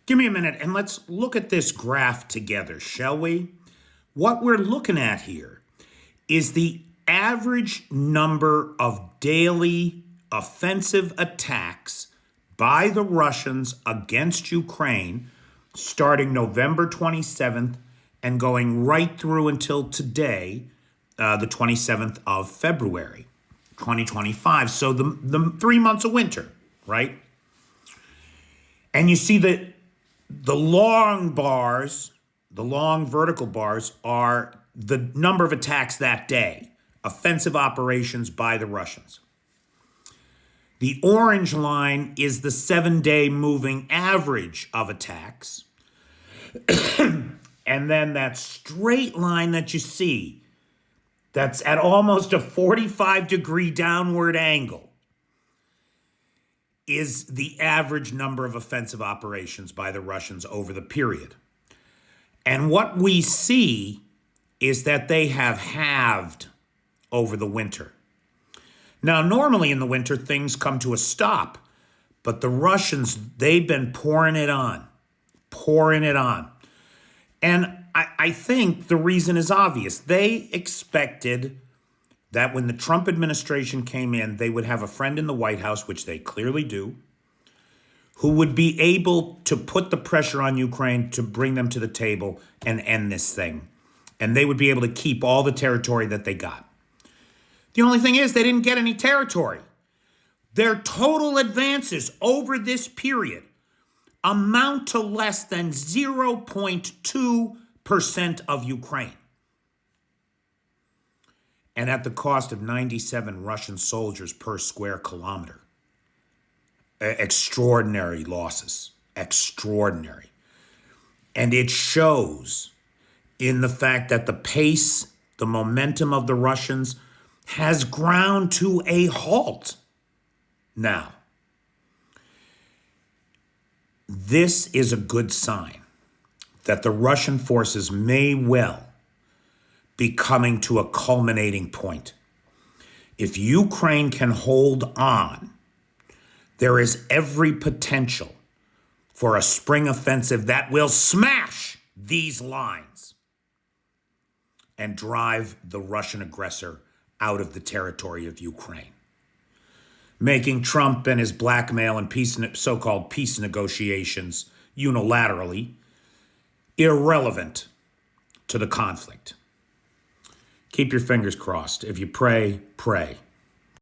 Give me a minute and let's look at this graph together, shall we? What we're looking at here is the average number of daily offensive attacks by the Russians against Ukraine starting November 27th and going right through until today, the 27th of February, 2025. So the 3 months of winter, right? And you see that the long bars, the long vertical bars, are the number of attacks that day, offensive operations by the Russians. The orange line is the 7-day moving average of attacks. And then that straight line that you see, that's at almost a 45-degree downward angle, is the average number of offensive operations by the Russians over the period. And what we see is that they have halved over the winter. Now, normally in the winter, things come to a stop, but the Russians, they've been pouring it on. And I think the reason is obvious. They expected that when the Trump administration came in, they would have a friend in the White House, which they clearly do, who would be able to put the pressure on Ukraine to bring them to the table and end this thing. And they would be able to keep all the territory that they got. The only thing is they didn't get any territory. Their total advances over this period amount to less than 0.2% of Ukraine. And at the cost of 97 Russian soldiers per square kilometer. Extraordinary losses. Extraordinary. And it shows in the fact that the pace, the momentum of the Russians has ground to a halt now. This is a good sign that the Russian forces may well be coming to a culminating point. If Ukraine can hold on, there is every potential for a spring offensive that will smash these lines and drive the Russian aggressor out of the territory of Ukraine, making Trump and his blackmail and so-called peace negotiations unilaterally irrelevant to the conflict. Keep your fingers crossed. If you pray, pray.